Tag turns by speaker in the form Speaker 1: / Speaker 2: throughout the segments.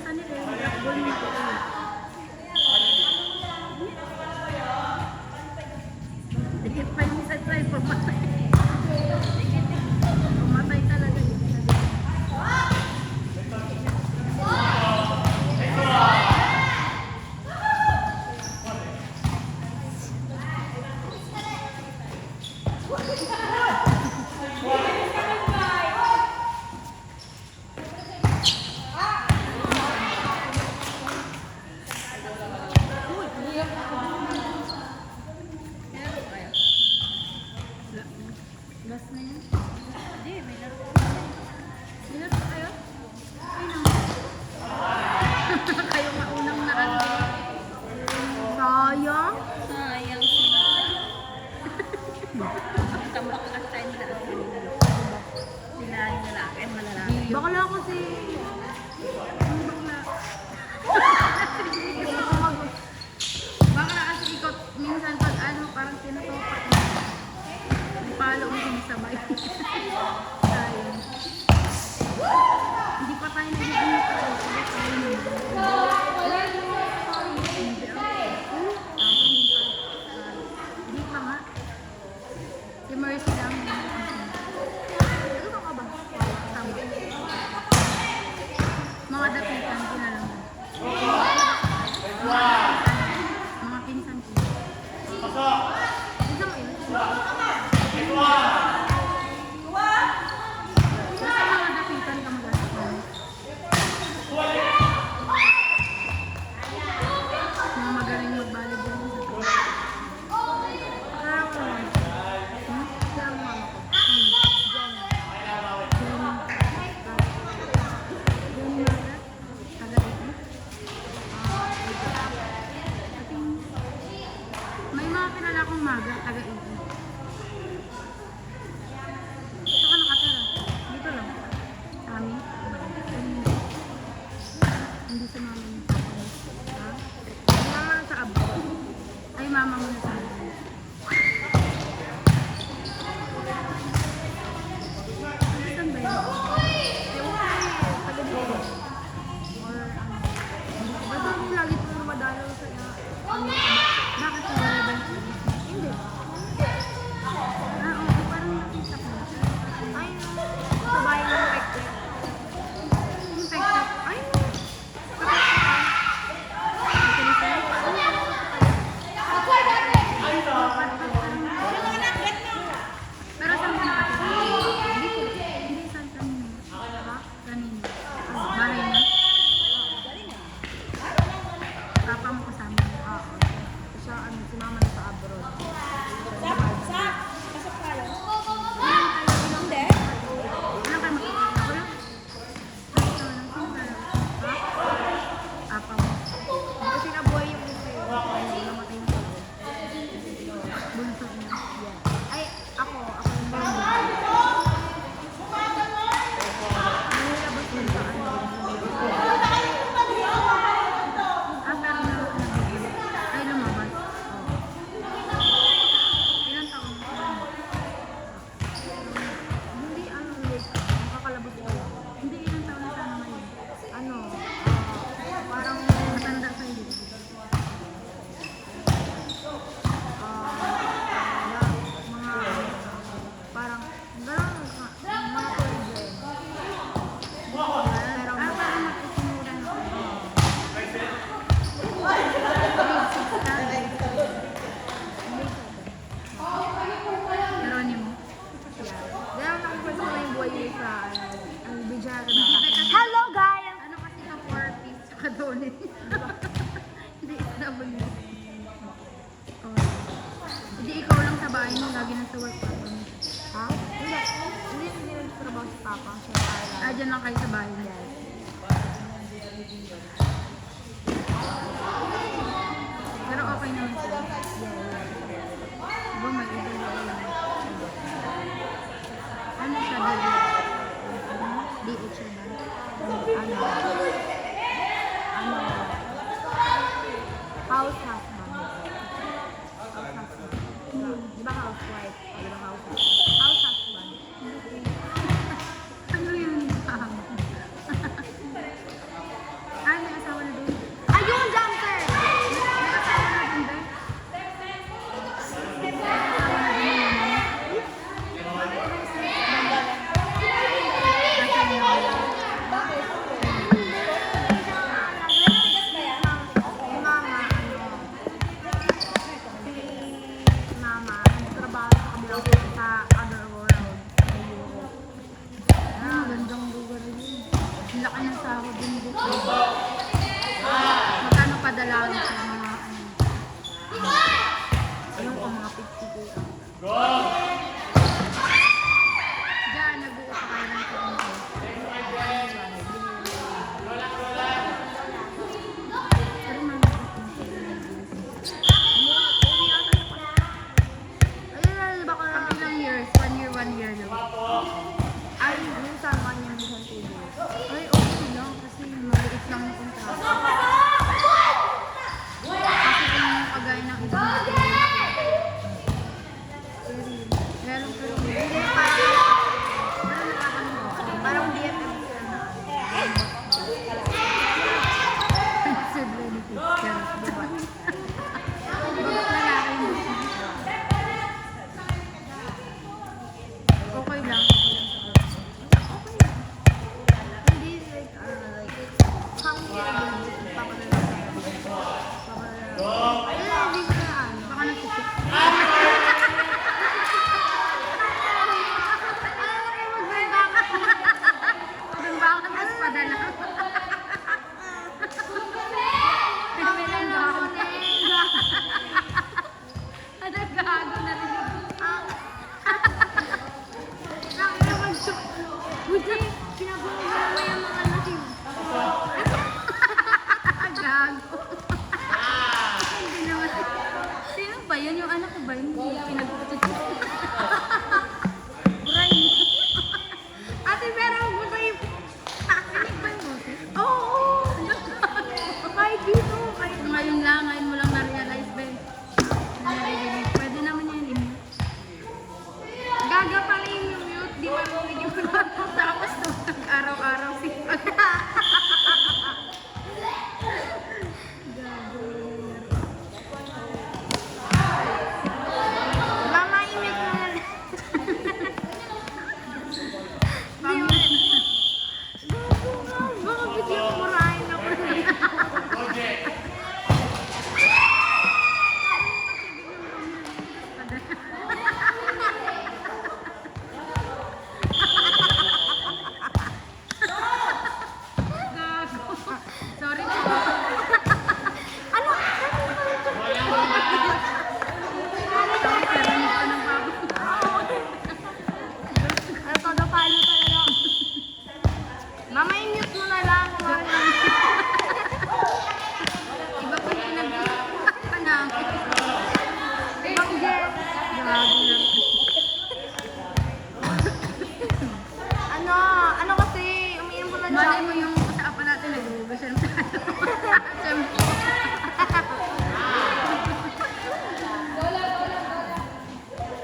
Speaker 1: sa nila, blackball nito. Dikit pa yung sa try, pumatay. Pumatay talaga yun. Last na yan? Hindi, may laro. May laro kayo? Ay naman. Kayo maunang na ano. Sayang? Sayang sila. Tambak ka tayo nila. Sila yung lalaki, malalaki. Bakala ko si... Ano bakla? Bakla kasi ikot. Minsan pag ano, parang tinutupak mo. Palo ang sinisabay. Sayang. Hindi pa tayo nag-iinit. Hindi pa nga. Si Mercy lang. Ano ka ba? Tama. Mga dapitan, kinalang. Mga pinsan ko. Isa mo yun? Basta mga dapitan ka mag-asap. Mga magaling mag-volleyball mo sa tuwa. Parang ko lang. Parang mo ako. May mga kilala akong maga, taga-ibig. Saka nakatira. Dito lang. Amin. Hindi sa mama mo. Ha? Mama na sa abroad. Ay, mama mo na sa abroad. Saan ba yun? Ewan ko taga-dito. Or ano. Basta kung lagi po lumadalaw sa bakit sa relevant? Hindi. Oo, parang nakita ko. Ay, sa bayan ng pektek. Yung pektek. Ay, pero saan ka nakatira? Hindi saan kanina. Kanina. Bahay na? Papa mo kasama. Oo. Siya, si mama na sa abroad.
Speaker 2: Pasok tayo.
Speaker 1: Hindi. Ano kayo makikita? Ako lang? Ay, ito lang. Sino ka lang? Ha? Papa mo.
Speaker 2: Kasi nabuhay yung gusto yun.
Speaker 1: Ay, namatay na ako. Bunso niya.
Speaker 2: Ay, ako yung bunso.
Speaker 1: Nilabas yun sa ano. Pero ay, lumabas. Ilang taon na siya?
Speaker 2: Hindi, nakakalabas ko lang.
Speaker 1: Hindi, ilang taon na siya ngayon.
Speaker 2: Ano, parang,
Speaker 1: Matanda sa iyo.
Speaker 2: mga, parang, gano'n, mga 12 years. Pero,
Speaker 1: Parang magsisimula na ako. Geronimo.
Speaker 2: gano'n nakikita ko yung buhay yun sa, ang bidyara na.
Speaker 1: Hello, guys! Ano kasi ka 4-piece tsaka donut? Hindi, W. Oh. Hindi ikaw lang sa bahay mo, lagi nasa work ka.
Speaker 2: Ha? Hindi nagtrabaho si Papa. Siya
Speaker 1: Dyan lang kayo sa bahay niya. Pero okay naman sila. Diba may iba na ano siya, DH siya ba?
Speaker 2: house husband. Di ba housewife? Di ba housewife? House husband.
Speaker 1: Ano yun? Diyan, nag-uo pa kayo ng kanya. Pero mga
Speaker 2: Ayun, baka
Speaker 1: pag ilang years? 1 year, 1 year lang.
Speaker 2: ay, minsan kanya minsan 2 days.
Speaker 1: Ay, okay lang kasi maliit lang yung kontrata. Kasi kung kagaya ng ibang pero
Speaker 2: Hindi, parang nakakalimutan. Parang BFF sila na.
Speaker 1: pensive benefits. Pero, diba? Bagat lalaki mo. Okay lang.
Speaker 2: Hindi like, hanggang papadala. Ayun, hindi ko na ano.
Speaker 1: Baka nagsusuk. Bimbangan mas padala. Pinagagago na Nagagago na rin.
Speaker 2: Buti, pinagulungan mo yung mga natin.
Speaker 1: Gago. Hindi naman. Sino ba yun? Yung anak ko ba yun? Hindi pinagtututut. Brain.
Speaker 2: Ate, pero huwag mo tayo.
Speaker 1: Pinig ba yung boses?
Speaker 2: Oo! Kahit dito, kahit
Speaker 1: Ngayon mo lang na-realize, Ben. Naririnig. Pwede naman yan i-mute.
Speaker 2: gaga pala yung mute, di marunong yung
Speaker 1: Tapos araw-araw si
Speaker 2: Mama, i-mute mo na. Gago nga, baka biglang murahin ako.
Speaker 1: Gago. Sorry po.
Speaker 2: Ano?
Speaker 1: Sorry, pero hindi ko ng babo.
Speaker 2: Ano, todo palo talaga. Mama, i-mute mo na lang.
Speaker 1: Iba pa yung pinag-iipan namin.
Speaker 2: Ibang jet.
Speaker 1: Gago na.
Speaker 2: Ano kasi, umiinom ko na
Speaker 1: Malay mo yung usapan natin, nag-uugas siya ng tayo. Siyempre.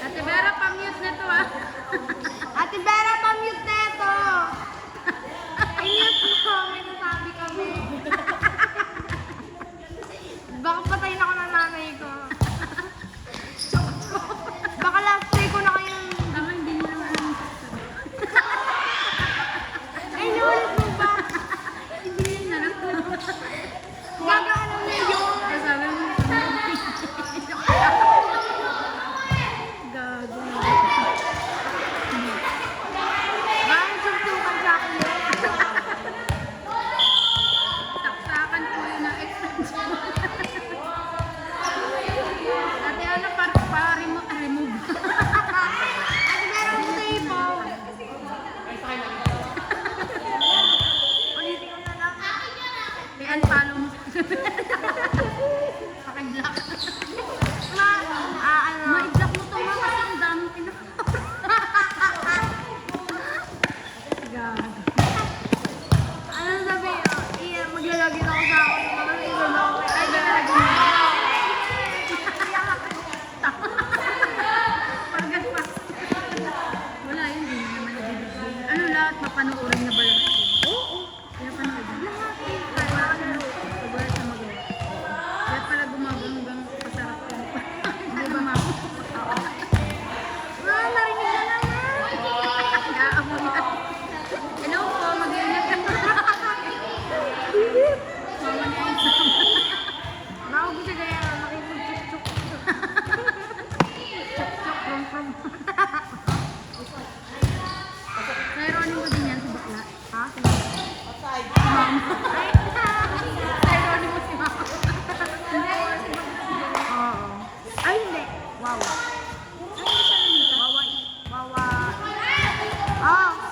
Speaker 1: Ate Vera, pang-mute na to ah.
Speaker 2: Ate Vera, pa-mute na ito. I-mute mo, may nasabi kami. Baka patayin ako ng nanay ko. Baka last day ko na kayong...
Speaker 1: Tama, hindi niyo naman alam.
Speaker 2: Ay, naulit mo ba?
Speaker 1: Hindi niya na lang.
Speaker 2: Gaga, ano na yun?
Speaker 1: Sabi mo, gago na.
Speaker 2: Bakit sumsukan sa akin yun?
Speaker 1: Saksakan po yun ang extension. Ate, ano, pa-remove.
Speaker 2: Ate Vera, mo sa ipon. Ulitin ko na lang.
Speaker 1: I-unfollow mo. Paki-block.
Speaker 2: Ano?
Speaker 1: Ma-block mo to mga kasi ang dami Gago.
Speaker 2: Ano sabi yun? Iya, maglalagin ako sa ako. Mag-iwan ako. Ay,
Speaker 1: Gago. Pagkat pa. Wala yun, hindi naman nabibigay. Ano lahat, mapanoorin na ba lahat?
Speaker 2: Oo.
Speaker 1: Kaya panoorin.
Speaker 2: Lahat eh.
Speaker 1: Wala sa magawa. Kaya pala gumaganggang pasarap ko. Hindi ba ma?
Speaker 2: Narinig na naman.
Speaker 1: Naamoy na. Hello po, mag-iingat ka. Mama niya yung sama.
Speaker 2: Nakaubo siya kaya nakipag-chuk-chuk.
Speaker 1: Chok-chok, from. Kaya Ronnie mo din yan si bakla.
Speaker 2: Ha?
Speaker 1: Mom. Kaya Ronnie mo si mama. Hindi, si bakla.
Speaker 2: Oo. Ay, hindi. Wow.
Speaker 1: Ay,
Speaker 2: Ah,